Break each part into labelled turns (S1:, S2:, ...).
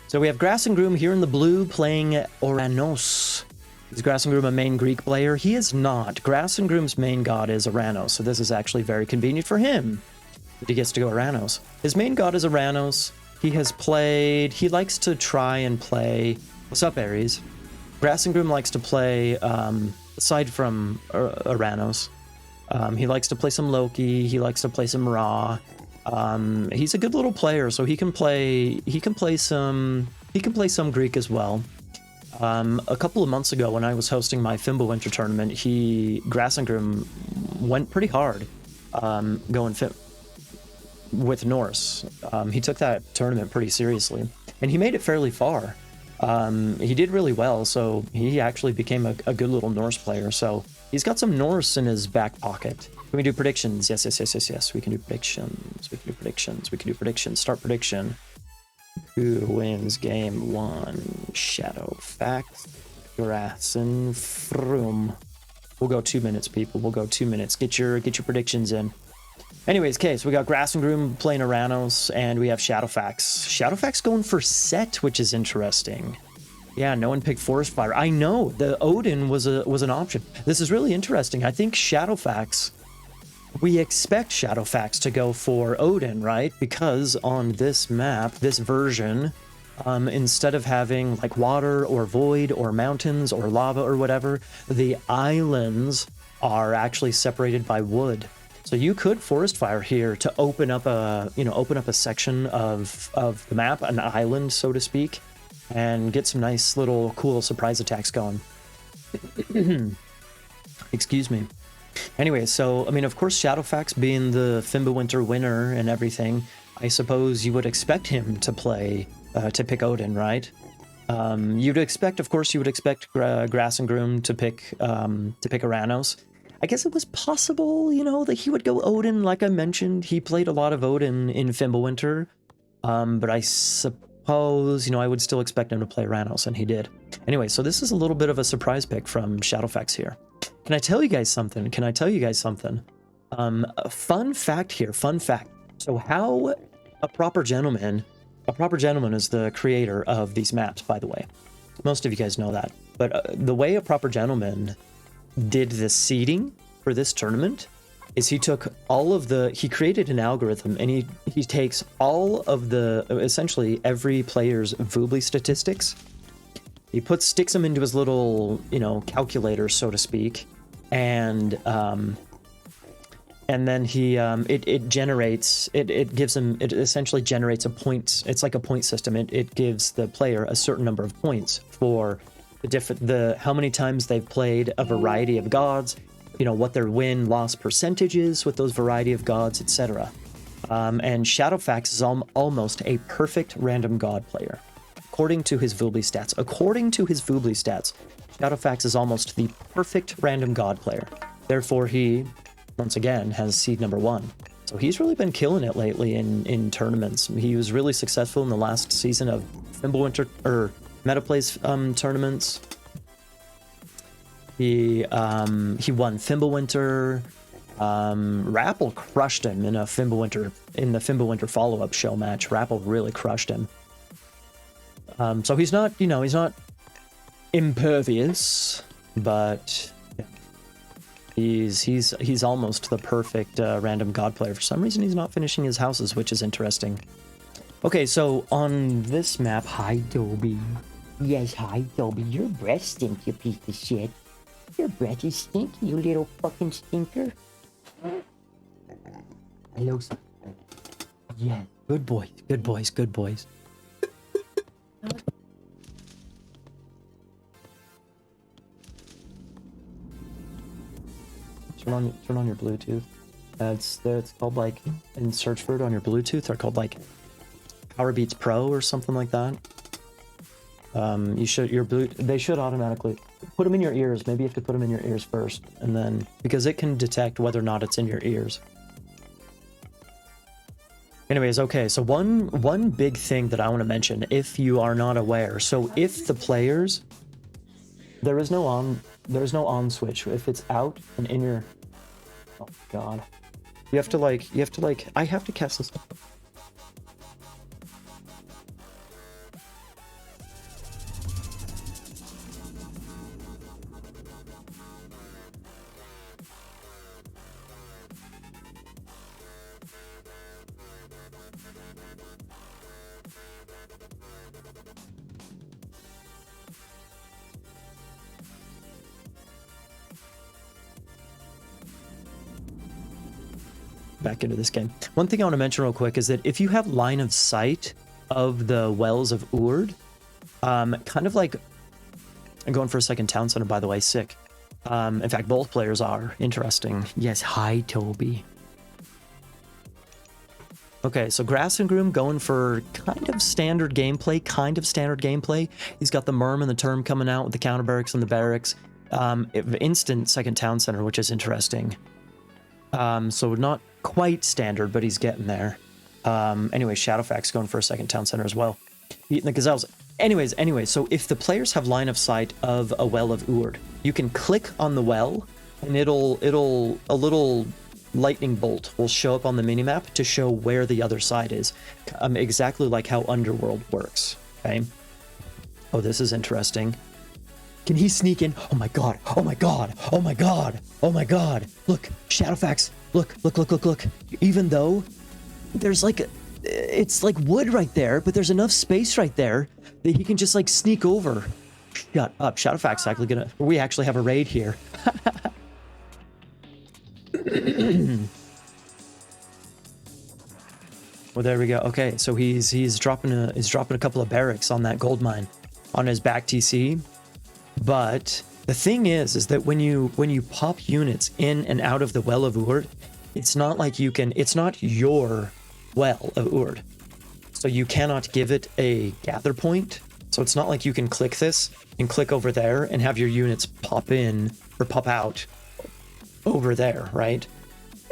S1: So we have Grassengroom here in the blue playing Oranos. Is Grassengroom a main Greek player? He is not. Grassengroom's main god is Oranos, so this is actually very convenient for him that he gets to go Oranos. His main god is Oranos. He has played... He likes to try and play... What's up, Ares? Grassengroom likes to play, aside from Oranos, he likes to play some Loki, he likes to play some Ra. He's a good little player, so he can play some Greek as well. A couple of months ago when I was hosting my Fimbulwinter tournament, Grassengroom went pretty hard going with Norse. He took that tournament pretty seriously, and he made it fairly far. He did really well, so he actually became a good little Norse player. So he's got some Norse in his back pocket. Can we do predictions? Yes. We can do predictions. We can do predictions. Start prediction. Who wins game 1? Shadowfax, Grassengroom. We'll go 2 minutes, people. We'll go 2 minutes. Get your predictions in. Anyways, okay, so we got Grassengroom playing Oranos, and we have Shadowfax. Shadowfax going for Set, which is interesting. Yeah, no one picked Forest Fire. I know, the Odin was an option. This is really interesting. I think Shadowfax... We expect Shadowfax to go for Odin, right? Because on this map, this version, instead of having like water or void or mountains or lava or whatever, the islands are actually separated by wood. So you could Forest Fire here to open up a section of the map, an island, so to speak, and get some nice little cool surprise attacks going. Excuse me. Anyway, so, I mean, of course, Shadowfax being the Fimbulwinter winner and everything, I suppose you would expect him to play, to pick Odin, right? You would expect Grassengroom to pick Oranos. I guess it was possible, that he would go Odin, like I mentioned. He played a lot of Odin in Fimbulwinter, but I suppose, I would still expect him to play Oranos, and he did. Anyway, so this is a little bit of a surprise pick from Shadowfax here. Can I tell you guys something? A fun fact here, So how a proper gentleman is the creator of these maps, by the way. Most of you guys know that. But the way a proper gentleman did the seeding for this tournament is he created an algorithm, and he takes all of essentially every player's Voobly statistics. He sticks them into his little, calculator, so to speak, and then it essentially generates a points. It's like a point system. It gives the player a certain number of points for how many times they've played a variety of gods, what their win-loss percentage is with those variety of gods, etc. And Shadowfax is almost a perfect random god player. According to his Voobly stats, Shadowfax is almost the perfect random god player. Therefore, he, once again, has seed number 1. So he's really been killing it lately in tournaments. He was really successful in the last season of Fimbulwinter, or Metaplays tournaments. He won Fimbulwinter. Rappel crushed him in the Fimbulwinter follow-up show match. Rappel really crushed him. So he's not impervious, but he's almost the perfect random god player. For some reason, he's not finishing his houses, which is interesting. Okay, so on this map, hi Dobby.
S2: Yes, hi Dobby. Your breath stinks, you piece of shit. Your breath is stinky, you little fucking stinker. Hello, sir.
S1: Yeah, good boys. Turn on your Bluetooth. It's called, like, in search for it on your Bluetooth, they're called like Powerbeats Pro or something like that. They should automatically put them in your ears. Maybe you have to put them in your ears first, and then, because it can detect whether or not it's in your ears. Anyways, okay, so one big thing that I want to mention, if you are not aware, so if the players, there is no on switch. If it's out and in your, oh god, you have to I have to cast this. back into this game. One thing I want to mention real quick is that if you have line of sight of the Wells of Urd, kind of like, I'm going for a second town center, by the way, sick. In fact, both players are. Interesting. Yes, hi, Toby. Okay, so Grassengroom going for kind of standard gameplay, He's got the Merm and the Term coming out with the counter barracks and the barracks. Instant second town center, which is interesting. So not quite standard, but he's getting there. Anyway, Shadowfax going for a second town center as well. Eating the gazelles. Anyways, so if the players have line of sight of a Well of Urd, you can click on the well, and a little lightning bolt will show up on the minimap to show where the other side is. Exactly like how Underworld works. Okay. Oh, this is interesting. Can he sneak in? Oh my god. Oh my god. Oh my god. Oh my god. Look, Shadowfax. Look. Even though there's like it's like wood right there, but there's enough space right there that he can just like sneak over. Shut up. Shadowfax actually we actually have a raid here. Well, there we go. Okay, so he's dropping a couple of barracks on that gold mine on his back TC. But the thing is that when you pop units in and out of the Well of Urd, it's not like it's not your Well of Urd. So you cannot give it a gather point. So it's not like you can click this and click over there and have your units pop in or pop out over there, right?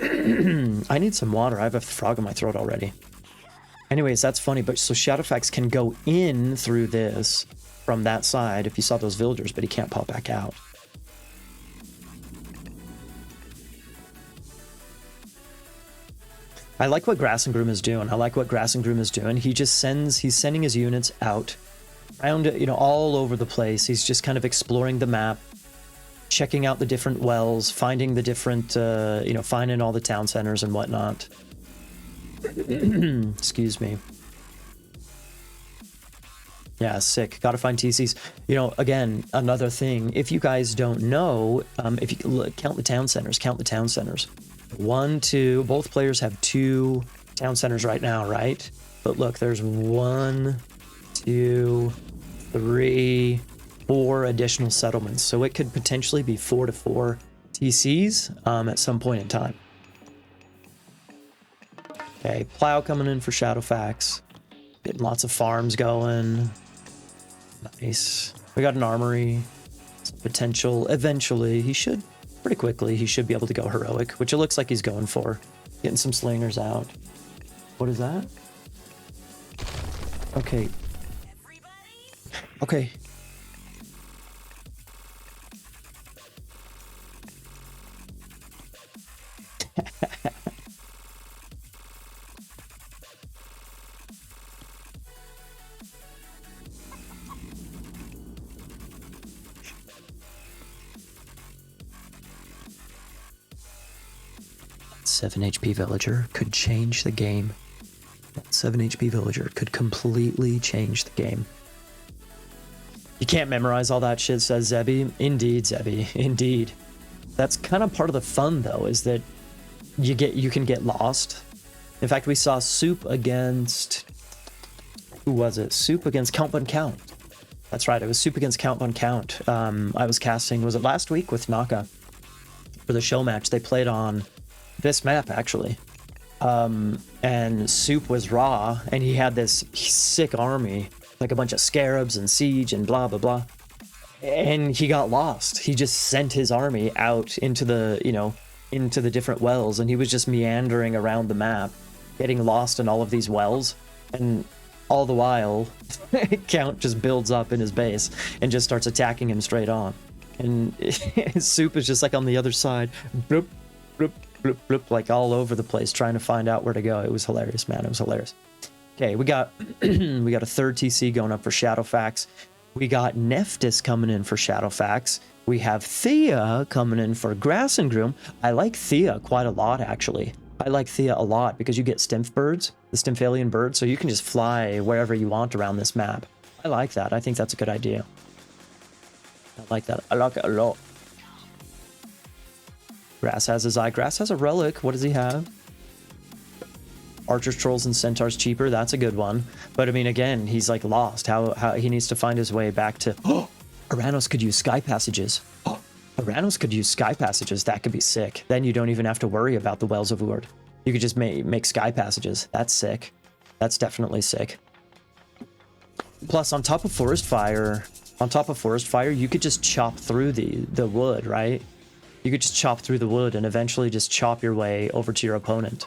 S1: I need some water. I have a frog in my throat already. Anyways, that's funny. But so Shadowfax can go in through this from that side if you saw those villagers, but he can't pop back out. I like what Grassengroom is doing. He's sending his units out around, all over the place. He's just kind of exploring the map, checking out the different wells, finding the different, finding all the town centers and whatnot. Excuse me. Yeah, sick. Gotta find TCs. Again, another thing, if you guys don't know, if you count the town centers. 1, 2, both players have 2 town centers right now, right? But look, there's 1, 2, 3, 4 additional settlements. So it could potentially be 4 to 4 TCs at some point in time. Okay, plow coming in for Shadowfax. Getting lots of farms going. Nice. We got an armory. Potential. Eventually, pretty quickly, he should be able to go heroic, which it looks like he's going for. Getting some slingers out. What is that? Okay. Okay. Seven HP villager could change the game. That 7 HP villager could completely change the game. You can't memorize all that shit, says Zebby. Indeed, Zebby. Indeed. That's kind of part of the fun, though, is that you can get lost. In fact, we saw Soup against... Who was it? Soup against Count Von Count. That's right, it was Soup against Count Von Count. I was casting, was it last week with Naka? For the show match, they played on this map, actually. And Soup was raw, and he had this sick army, like a bunch of scarabs and siege and blah, blah, blah. And he got lost. He just sent his army out into the, into the different wells, and he was just meandering around the map, getting lost in all of these wells. And all the while, Count just builds up in his base and just starts attacking him straight on. And Soup is just like on the other side, bloop, bloop, bloop, bloop, like all over the place, trying to find out where to go. It was hilarious, man. It was hilarious. Okay, we got we got a third TC going up for Shadowfax. We got Nephthys coming in for Shadowfax. We have Thea coming in for Grassengroom. I like Thea quite a lot, actually. I like Thea a lot because you get Stimph birds, the Stymphalian birds, so you can just fly wherever you want around this map. I like that. I think that's a good idea. I like that. I like it a lot. Grass has his eye. Grass has a relic. What does he have? Archers, Trolls, and Centaurs cheaper. That's a good one. But I mean, again, he's like lost. How he needs to find his way back to... Oh! Aranos could use Sky Passages. Oh! Aranos could use Sky Passages. That could be sick. Then you don't even have to worry about the Wells of Ord. You could just make Sky Passages. That's sick. That's definitely sick. Plus, on top of Forest Fire, you could just chop through the wood, right? You could just chop through the wood and eventually just chop your way over to your opponent.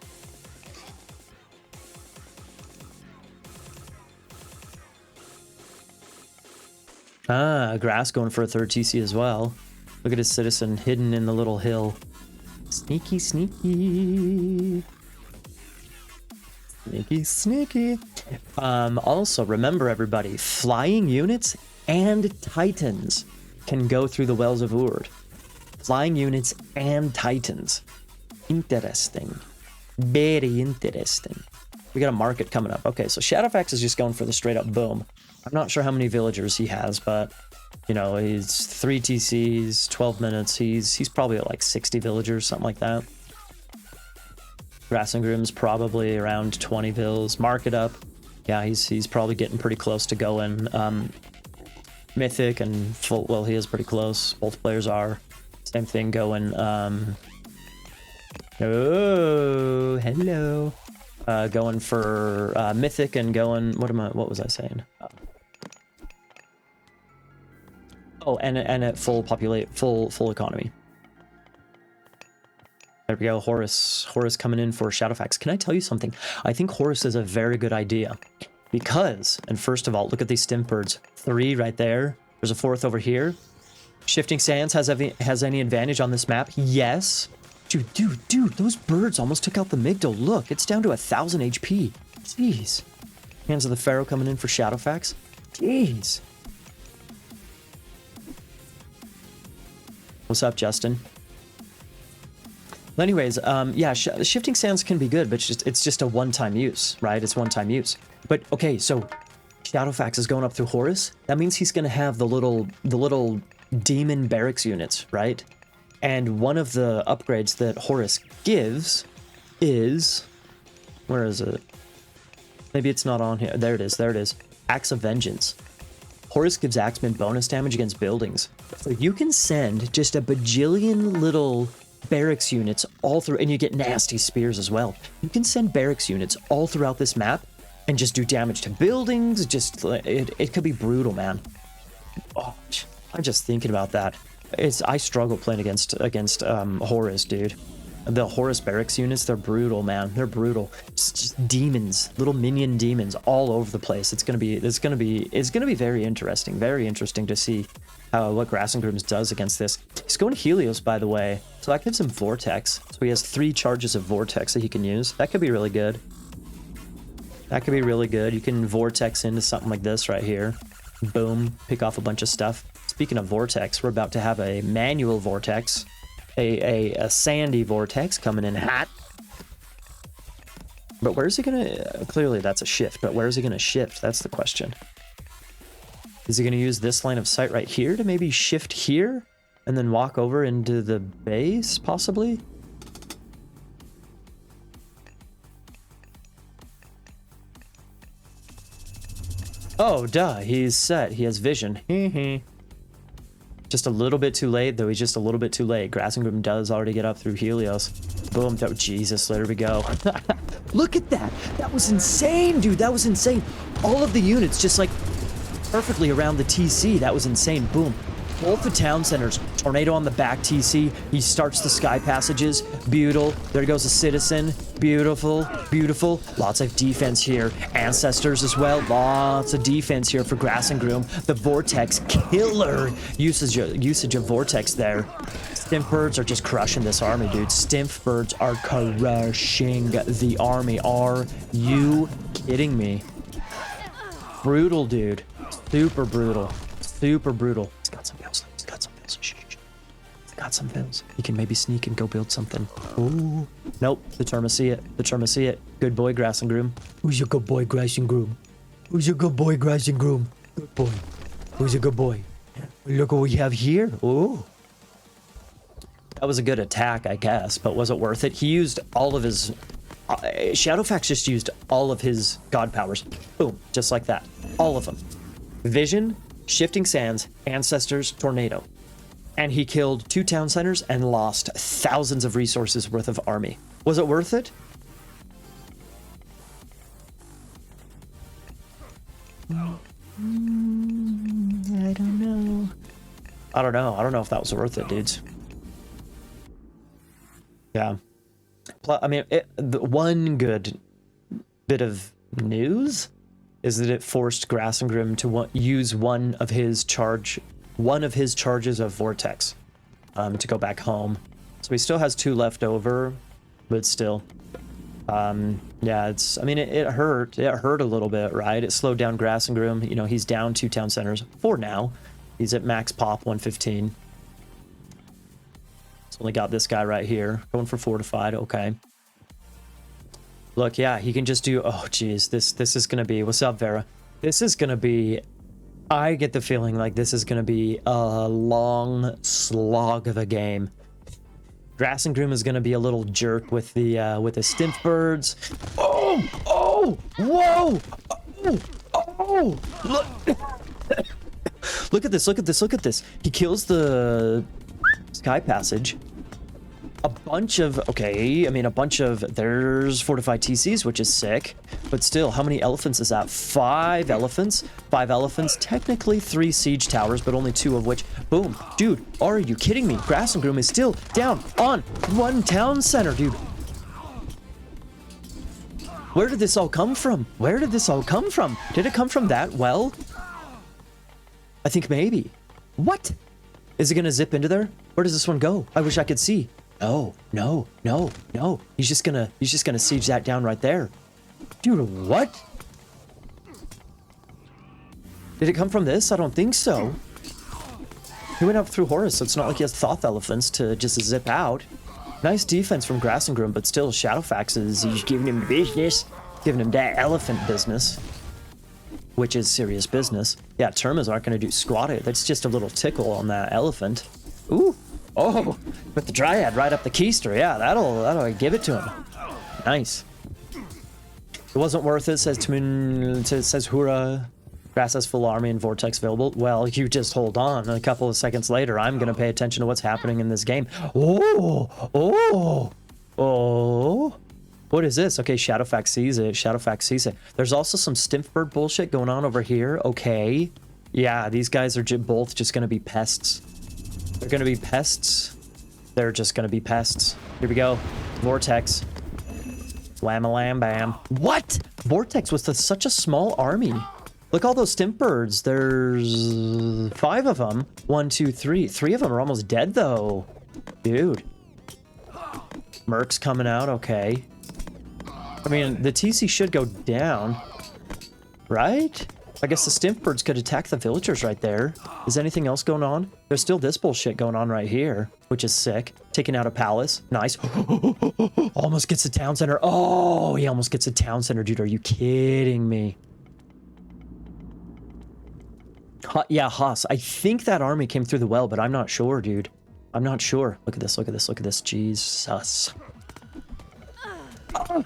S1: Ah, Grass going for a third TC as well. Look at his citizen hidden in the little hill. Sneaky, sneaky. Sneaky, sneaky. Also, remember everybody, flying units and titans can go through the Wells of Ord. Flying units and titans. Interesting. Very interesting. We got a market coming up. Okay, so Shadowfax is just going for the straight up boom. I'm not sure how many villagers he has, but you know, he's 3 TCs, 12 minutes. He's probably at like 60 villagers, something like that. Grassengroom's probably around 20 vills. Mark it up. Yeah, he's probably getting pretty close to going mythic and full. Well, he is pretty close. Both players are. Same thing going. Oh, hello. Going for mythic and going. What was I saying? Oh, and at full economy. There we go. Horus coming in for Shadowfax. Can I tell you something? I think Horus is a very good idea because, and first of all, look at these stimp birds. 3 right there. There's a 4th over here. Shifting Sands has any advantage on this map? Yes. Dude, those birds almost took out the Migdal. Look, it's down to 1,000 HP. Jeez. Hands of the Pharaoh coming in for Shadowfax. Jeez. What's up, Justin? Anyways, yeah, Shifting Sands can be good, but it's just a one-time use, right? It's one-time use. But okay, so Shadowfax is going up through Horus. That means he's going to have the little demon barracks units, right? And one of the upgrades that Horus gives is... Where is it? Maybe it's not on here. There it is. Axe of Vengeance. Horus gives Axeman bonus damage against buildings. So you can send just a bajillion little barracks units all through, and you get nasty spears as well. You can send barracks units all throughout this map and just do damage to buildings. It could be brutal, man. Oh, I'm just thinking about that. I struggle playing against Horus, dude. The Horus barracks units, they're brutal, man. They're brutal. Just demons, little minion demons all over the place. It's gonna be very interesting to see what Grassengroom does against this. He's going to Helios, by the way, so that gives him Vortex. So he has 3 charges of Vortex that he can use. That could be really good. You can Vortex into something like this right here. Boom, pick off a bunch of stuff. Speaking of Vortex, we're about to have a manual Vortex. A sandy Vortex coming in hot. But where's he gonna... Clearly that's a shift, but where's he gonna shift? That's the question. Is he gonna use this line of sight right here to maybe shift here? And then walk over into the base, possibly? Oh, duh, he's set. He has vision. Just a little bit too late, though. He's just a little bit too late. Grassengroom does already get up through Helios. Boom. Oh, Jesus. There we go. Look at that. That was insane, dude. That was insane. All of the units just like perfectly around the TC. That was insane. Boom. Both the town centers. Tornado on the back TC. He starts the Sky Passages. Beautiful. There goes a citizen. Beautiful. Beautiful. Lots of defense here. Ancestors as well. Lots of defense here for Grassengroom. The Vortex. Killer usage of Vortex there. Stimp birds are just crushing this army, dude. Stimp birds are crushing the army. Are you kidding me? Brutal, dude. Super brutal. Super brutal. He's got some bills. He's got some bills. Shh. He's got some bills. He can maybe sneak and go build something. Ooh. Nope. The Terma see it. The Terma see it. Good boy, Grassengroom. Who's your good boy, Grassengroom? Who's your good boy, Grassengroom? Good boy. Who's a good boy? Look what we have here. Ooh. That was a good attack, I guess, but was it worth it? He used all of his Shadowfax just used all of his god powers. Boom, just like that. All of them. Vision, Shifting Sands, Ancestors, Tornado. And he killed 2 town centers and lost thousands of resources worth of army. Was it worth it? I don't know. I don't know if that was worth it, dudes. Yeah. I mean, the one good bit of news is that it forced Grassengroom to use one of his charges of Vortex to go back home. So he still has 2 left over, but still. Yeah, I mean, it hurt. It hurt a little bit, right? It slowed down Grassengroom. You know, he's down 2 town centers for now. He's at max pop 115. It's only got this guy right here. Going for fortified, okay. Look, yeah, he can just do, oh geez, this is gonna be, what's up, Vera? This is gonna be, I get the feeling like this is gonna be a long slog of a game. Grassengroom is gonna be a little jerk with the stimp birds. Oh, whoa, oh, look. Look at this, look at this, look at this. He kills the Sky Passage. A bunch of, okay, I mean, there's fortified TCs, which is sick. But still, how many elephants is that? 5 elephants? 5 elephants, technically 3 siege towers, but only 2 of which, boom. Dude, are you kidding me? Grassengroom is still down on 1 town center, dude. Where did this all come from? Where did this all come from? Did it come from that well? I think maybe. What? Is it gonna zip into there? Where does this one go? I wish I could see. No. He's just gonna siege that down right there. Dude, what? Did it come from this? I don't think so. He went up through Horus, so it's not like he has Thoth elephants to just zip out. Nice defense from Grassengroom, but still Shadowfax he's giving him business. Giving him that elephant business. Which is serious business. Yeah, Termas aren't going to do squat it. That's just a little tickle on that elephant. Ooh. Oh, put the Dryad right up the keister. Yeah, that'll give it to him. Nice. It wasn't worth it, says Hura. Grass has full army and Vortex available. Well, you just hold on. A couple of seconds later, I'm going to pay attention to what's happening in this game. Oh. What is this? Okay, Shadowfax sees it. Shadowfax sees it. There's also some Stimpbird bullshit going on over here. Okay. Yeah, these guys are both just going to be pests. They're going to be pests. They're just going to be pests. Here we go. Vortex. Wham-a-lam-bam. What? Vortex was such a small army. Look, all those Stimpbirds. There's 5 of them. 1, 2, 3. 3 of them are almost dead, though. Dude. Merc's coming out. Okay. I mean, the TC should go down, right? I guess the Stimpbirds could attack the villagers right there. Is anything else going on? There's still this bullshit going on right here, which is sick. Taking out a palace. Nice. Almost gets a town center. Oh, he almost gets a town center, dude. Are you kidding me? Yeah, Haas. I think that army came through the well, but I'm not sure, dude. I'm not sure. Look at this, look at this, look at this. Jesus. Oh,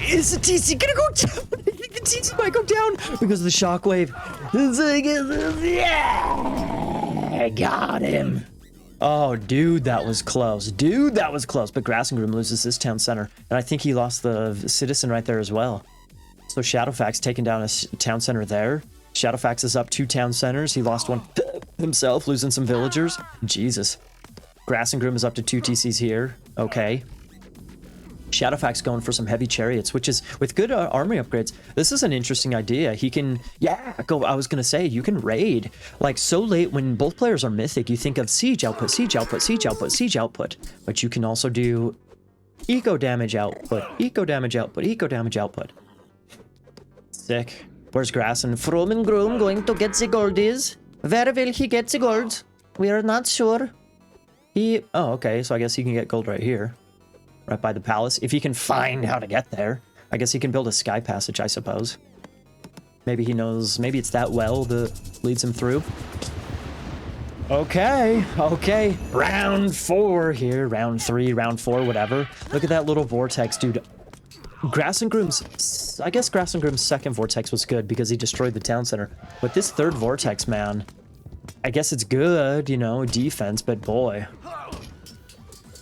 S1: is the TC gonna go down? I think the TC might go down because of the shockwave. Yeah, got him. Oh, dude, that was close. Dude, that was close. But Grassengroom loses this town center, and I think he lost the citizen right there as well. So Shadowfax taking down a town center there. Shadowfax is up 2 town centers. He lost one himself, losing some villagers. Jesus. Grassengroom is up to 2 TCs here. Okay. Shadowfax going for some heavy chariots, which is with good armory upgrades. This is an interesting idea. He can, I was gonna say, you can raid like so late when both players are mythic. You think of siege output, siege output, siege output, siege output, but you can also do eco damage output, eco damage output, eco damage output. Sick. Where's Grassengroom going to get the goldies? Where will he get the gold? We are not sure. Oh, okay. So I guess he can get gold right here. Right by the palace. If he can find how to get there. I guess he can build a sky passage, I suppose. Maybe he knows, maybe it's that well that leads him through. Okay. Round 4 here. Round 3, round 4, whatever. Look at that little vortex, dude. Grassengroom's, I guess Grassengroom's second vortex was good because he destroyed the town center. But this third vortex, man, I guess it's good, you know, defense, but boy.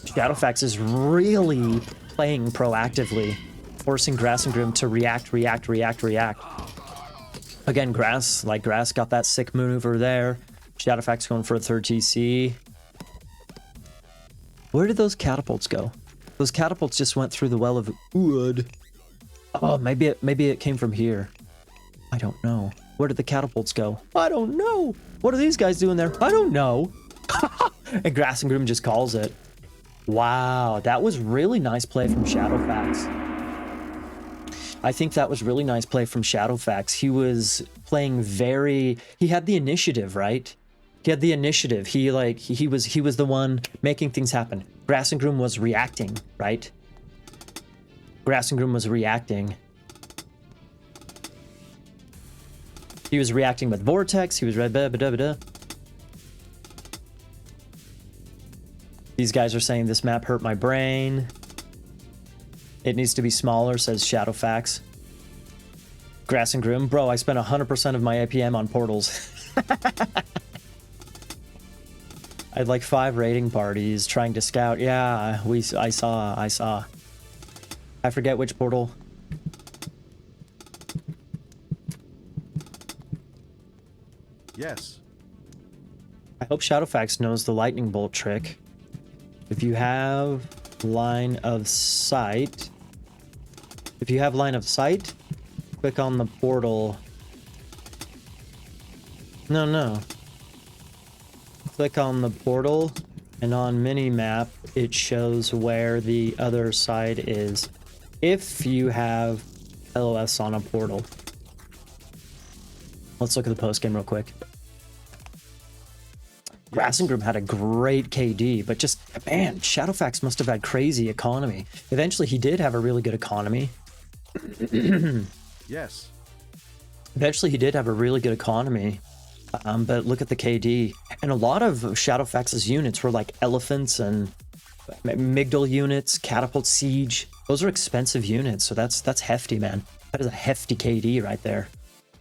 S1: Shadowfax is really playing proactively, forcing Grassengroom to react. Again, Grass got that sick maneuver there. Shadowfax going for a third TC. Where did those catapults go? Those catapults just went through the well of wood. Oh, maybe it came from here. I don't know. Where did the catapults go? I don't know. What are these guys doing there? I don't know. And Grassengroom just calls it. Wow, that was really nice play from Shadowfax. I think that was really nice play from Shadowfax. He was playing he had the initiative, right? He had the initiative. He was the one making things happen. Grassengroom was reacting, right? Grassengroom was reacting. He was reacting with Vortex. He was These guys are saying this map hurt my brain. It needs to be smaller, says Shadowfax. Grassengroom, bro, I spent 100% of my APM on portals. I had like 5 raiding parties trying to scout. Yeah, I saw. I forget which portal.
S3: Yes.
S1: I hope Shadowfax knows the lightning bolt trick. If you have line of sight, click on the portal. No. Click on the portal, and on minimap, it shows where the other side is. If you have LOS on a portal. Let's look at the post game real quick. Grassengroom had a great KD, but just, man, Shadowfax must have had crazy economy. Eventually, he did have a really good economy.
S3: Yes.
S1: Eventually, he did have a really good economy. But look at the KD. And a lot of Shadowfax's units were like elephants and Migdal units, catapult siege. Those are expensive units, so that's hefty, man. That is a hefty KD right there.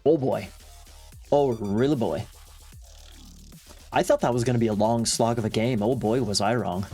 S1: Oh boy. Oh, really boy. I thought that was going to be a long slog of a game. Oh boy, was I wrong.